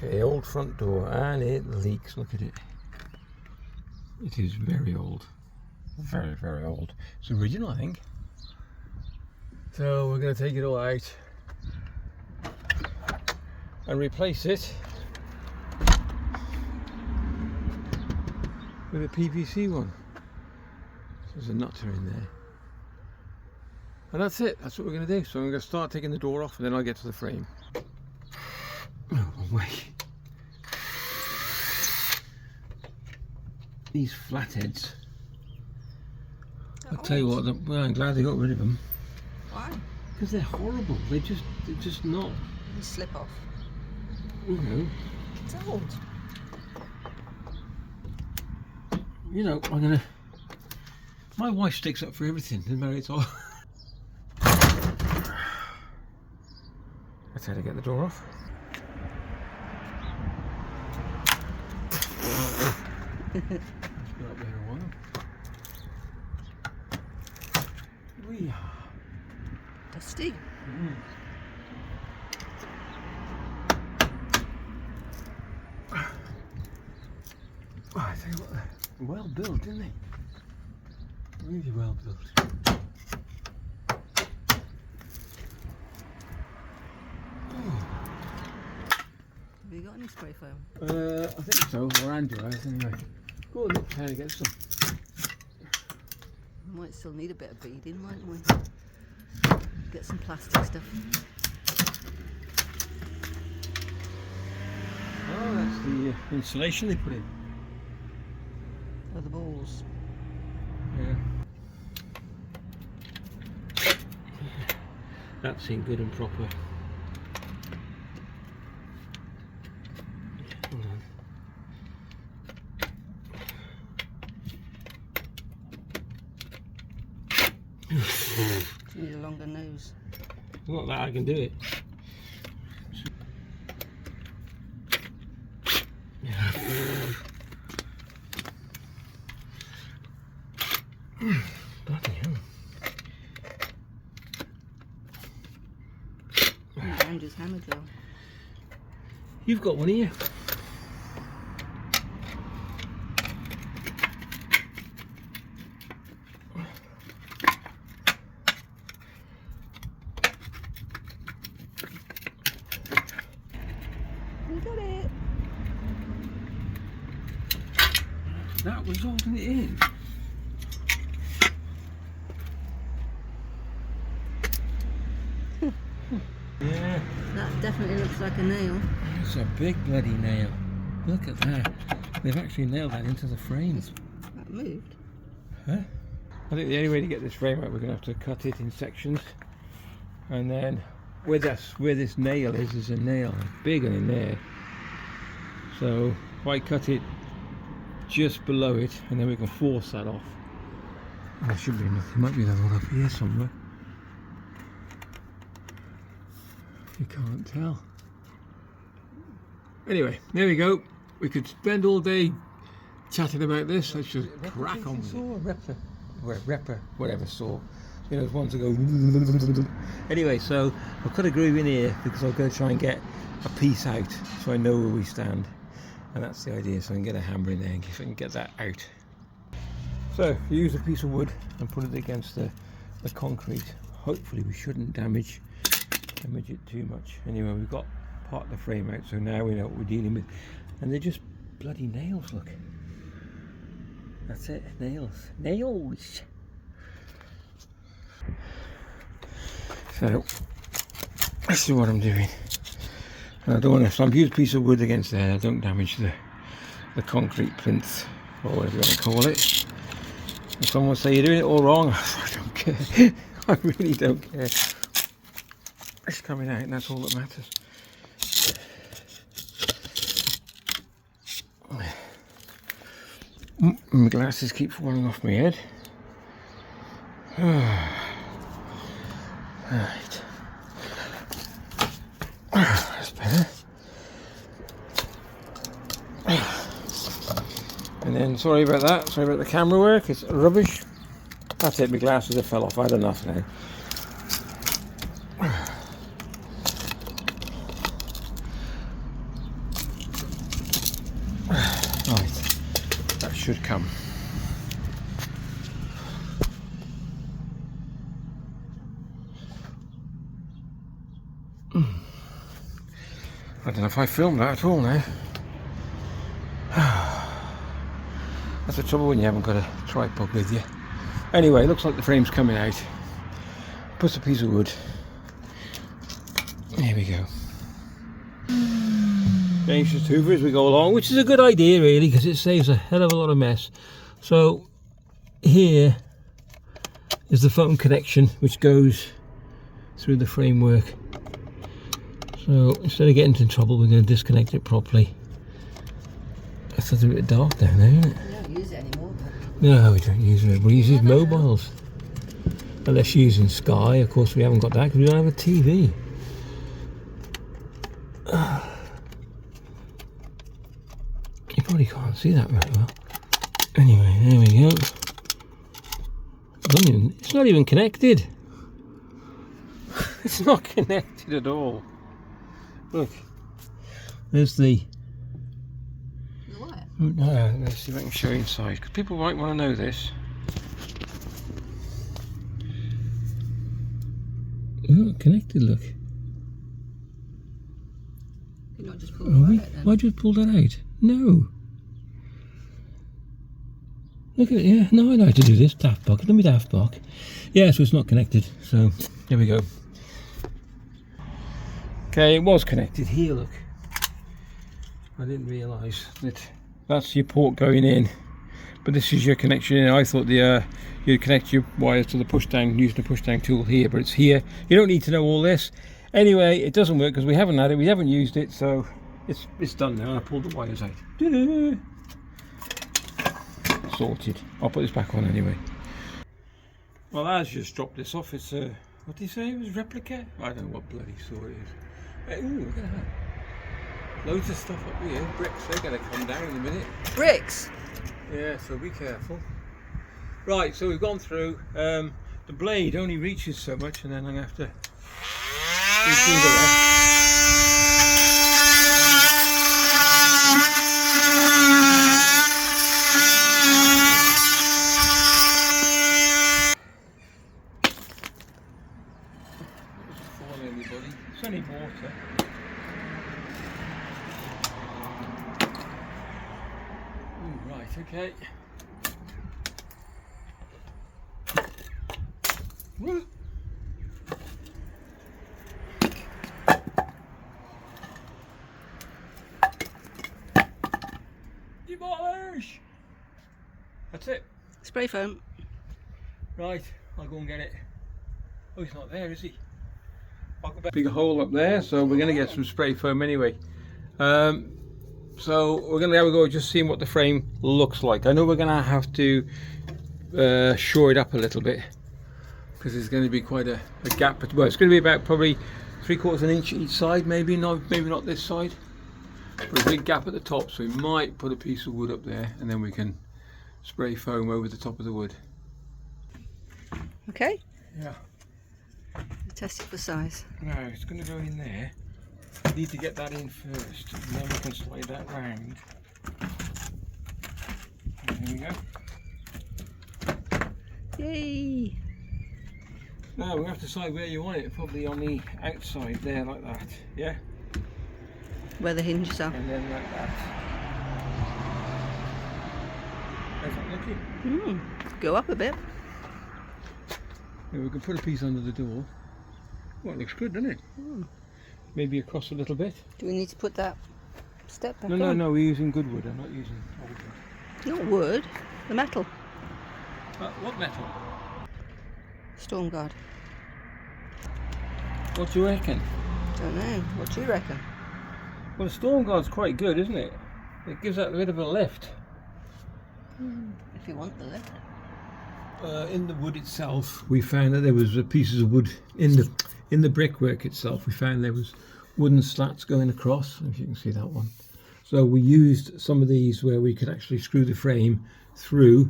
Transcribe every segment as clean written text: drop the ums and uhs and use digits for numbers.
Okay, old front door, and it leaks. Look at it. It is very old. Very, very old. It's original, I think. So we're going to take it all out and replace it with a PVC one. So there's a nutter in there. And that's it. That's what we're going to do. So I'm going to start taking the door off and then I'll get to the frame. Oh, wrong way. These flatheads. I'll tell you what, well, I'm glad they got rid of them. Why? Because they're horrible. They're just not. You slip off. You know. It's old. You know, I'm gonna. My wife sticks up for everything. Doesn't matter. It's all. That's how to get the door off. Let's go up there a while. We are dusty. Oh, I tell you what, they're well built, isn't they? Really well built. Have you got any spray foam? I think so, or anti-ice anyway. Go and look how to get some. We might still need a bit of beading, mightn't we? Get some plastic stuff. Oh, that's the insulation they put in. Oh, the balls. Yeah. That's in good and proper. Hold on. You need a longer nose. Not that I can do it. Bloody hell. Andrew's hammer drill. You've got one here. We got it. That was holding it in. Yeah. That definitely looks like a nail. It's a big bloody nail. Look at that. They've actually nailed that into the frame. That moved. Huh? I think the only way to get this frame out, we're going to have to cut it in sections. And then where this nail is, there's a nail, a big one in there. So if I cut it just below it, and then we can force that off. There should be enough. There might be another one up here somewhere. You can't tell. Anyway, there we go. We could spend all day chatting about this. Let's just crack on with it. Whatever saw. You know, those ones that go. Anyway, so I've got a groove in here because I'm going to try and get a piece out so I know where we stand. And that's the idea, so I can get a hammer in there and if I can get that out. So, use a piece of wood and put it against the concrete. Hopefully we shouldn't damage it too much. Anyway, we've got part of the frame out, so now we know what we're dealing with. And they're just bloody nails, look. That's it, nails. Nails! So, this is what I'm doing. And I don't want to, so I've used a piece of wood against there, I don't damage the concrete plinth, or whatever you want to call it. If someone will say you're doing it all wrong, I don't care. I really don't care. It's coming out and that's all that matters. My glasses keep falling off my head. Right. That's better. And then, sorry about that, sorry about the camera work, it's rubbish. That's it, my glasses have fell off, I had enough now. Right, that should come. I don't know if I filmed that at all now. That's the trouble when you haven't got a tripod with you. Anyway, looks like the frame's coming out. Puts a piece of wood. Here we go. Anxious hoover as we go along, which is a good idea really, because it saves a hell of a lot of mess. So here is the foam connection which goes through the framework. So instead of getting into trouble, we're going to disconnect it properly. It's a bit dark down there, isn't it? We don't use it anymore. No, we don't use it. We use his mobiles. Unless you're using Sky, of course we haven't got that because we don't have a TV. You probably can't see that very well. Anyway, there we go. It's not even connected. It's not connected at all. Look, there's the wire. Let's see if I can show you inside, because people might want to know this. Not connected, look. You're not just pulling the wire out then? Why'd you pull that out? No. Look at it, yeah. No, I know how to do this. Daft Buck. Let me Daft Buck. Yeah, so it's not connected. So, there we go. Okay, it was connected here, look. I didn't realise that that's your port going in, but this is your connection in. I thought you'd connect your wires to the push down using the push down tool here, but it's here. You don't need to know all this. Anyway, it doesn't work because we haven't had it, we haven't used it, so it's done now. I pulled the wires out. Sorted. I'll put this back on anyway. Well, I've just dropped this off. It's a, what did he say? It was replica? I don't know what bloody saw it is. Ooh, look at that. Loads of stuff up here. Bricks, they're going to come down in a minute. Bricks? Yeah, so be careful. Right, so we've gone through. The blade only reaches so much, and then I'm going to have to redo the rest. It's only water. Ooh, right, okay. Woo. Demolish! That's it. Spray foam. Right, I'll go and get it. Oh, he's not there, is he? I'll go back. Big hole up there, so we're going to get some spray foam anyway. So we're going to have a go just seeing what the frame looks like. I know we're going to have to shore it up a little bit because there's going to be quite a gap. Well, it's going to be about probably 3/4 of an inch each side, maybe not this side. But a big gap at the top, so we might put a piece of wood up there and then we can spray foam over the top of the wood. Okay. Yeah. Test it for size. No, it's going to go in there. We need to get that in first, and then we can slide that round. There we go. Yay! Now we have to decide where you want it. Probably on the outside there, like that. Yeah. Where the hinges are. And then like that. How's that looking? Go up a bit. Yeah, we can put a piece under the door. Well, it looks good, doesn't it? Maybe across a little bit. Do we need to put that step back on? No, we're using good wood. I'm not using old wood. Not wood, the metal. What metal? Storm guard. What do you reckon? Don't know. What do you reckon? Well, the storm guard's quite good, isn't it? It gives that a bit of a lift. If you want the lift. In the wood itself, we found that there was pieces of wood in the brickwork itself. We found there was wooden slats going across, if you can see that one. So we used some of these where we could actually screw the frame through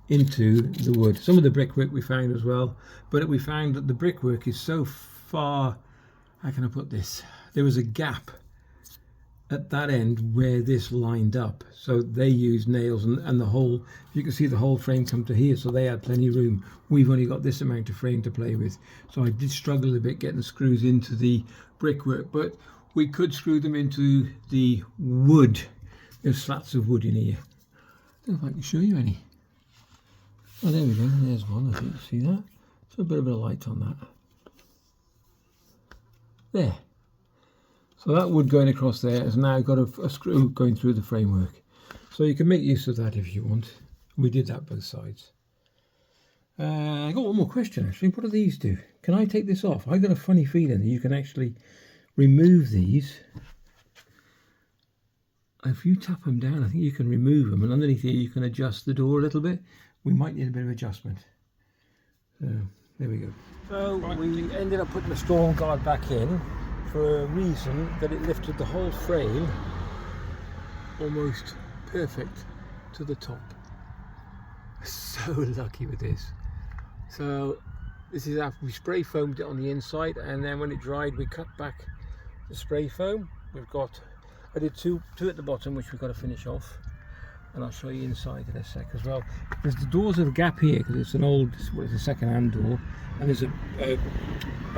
into the wood. Some of the brickwork we found as well, but we found that the brickwork is so far, how can I put this? There was a gap at that end where this lined up, so they used nails and the whole, you can see the whole frame come to here, so they had plenty of room. We've only got this amount of frame to play with, so I did struggle a bit getting screws into the brickwork, but we could screw them into the wood. There's slats of wood in here. I don't know if I can show you any. Oh, there we go, there's one, I think. See that? So a bit of light on that. There. So that wood going across there has now got a screw going through the framework. So you can make use of that if you want. We did that both sides. I got one more question actually. What do these do? Can I take this off? I got a funny feeling that you can actually remove these. If you tap them down, I think you can remove them, and underneath here you can adjust the door a little bit. We might need a bit of adjustment. So there we go. So we ended up putting the storm guard back in for a reason that it lifted the whole frame almost perfect to the top. So lucky with this. So this is after we spray foamed it on the inside, and then when it dried we cut back the spray foam. We've got, I did two at the bottom which we've got to finish off, and I'll show you inside in a sec as well. There's the doors have a gap here because it's an old, well, it's a second-hand door, and there's a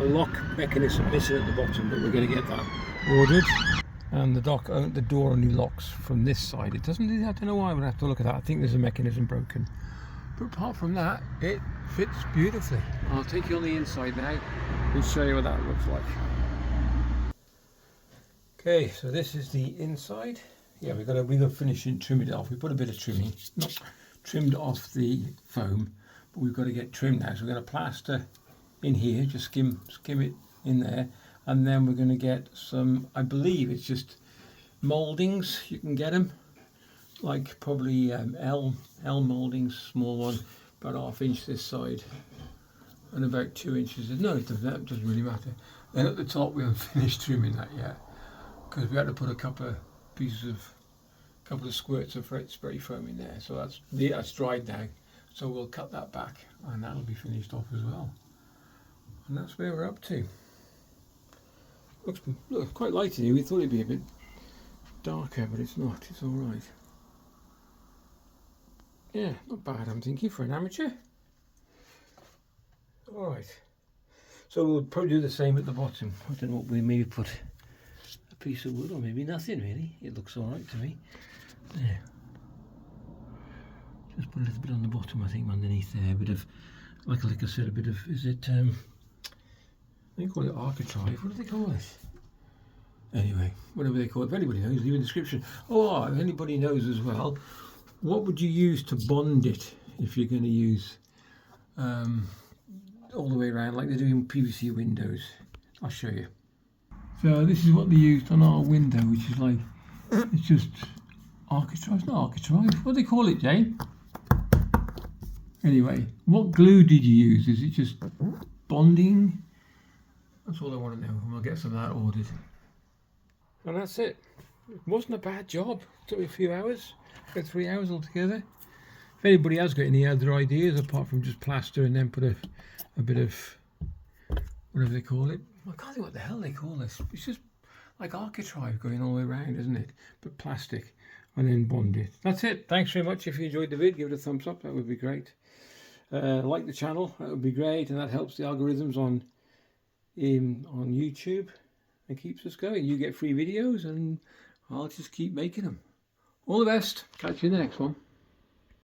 lock mechanism missing at the bottom, but we're going to get that ordered. And the door only locks from this side. It doesn't. I don't know why. We'll have to look at that. I think there's a mechanism broken. But apart from that, it fits beautifully. I'll take you on the inside now and show you what that looks like. Okay, so this is the inside. Yeah, we're gonna finish and trim it off. We put a bit of trimming, not trimmed off the foam, but we've got to get trimmed now. So we're going to plaster in here, just skim it in there, and then we're going to get some, I believe it's just mouldings. You can get them, like probably L mouldings, small one, about ½ inch this side, and about 2 inches. No, it doesn't really matter. Then at the top we haven't finished trimming that yet, because we had to put a couple of squirts of spray foam in there. So that's dried now. So we'll cut that back, and that'll be finished off as well. And that's where we're up to. Looks quite light in here. We thought it'd be a bit darker, but it's not. It's all right. Yeah, not bad, I'm thinking, for an amateur. All right. So we'll probably do the same at the bottom. I don't know what we maybe put a piece of wood, or maybe nothing really. It looks all right to me. There. Just put a little bit on the bottom, I think, underneath there. A bit of, like I said, a bit of, is it, they call it architrave. What do they call it? Anyway, whatever they call it. If anybody knows, leave in the description. Oh, if anybody knows as well, what would you use to bond it if you're going to use all the way around like they do in PVC windows? I'll show you. So this is what they used on our window, which is like, it's just architrave. It's not architrave. What do they call it, Jane? Anyway, what glue did you use? Is it just bonding? That's all I want to know, and we'll get some of that ordered. And that's it. It wasn't a bad job. It took me a few hours, about 3 hours altogether. If anybody has got any other ideas apart from just plaster and then put a bit of whatever they call it, I can't think what the hell they call this. It's just like architrave going all the way around, isn't it? But plastic, and then bond it. That's it. Thanks very much. If you enjoyed the vid, give it a thumbs up. That would be great. Like the channel, that would be great, and that helps the algorithms on YouTube and keeps us going. You get free videos, and I'll just keep making them. All the best. Catch you in the next one.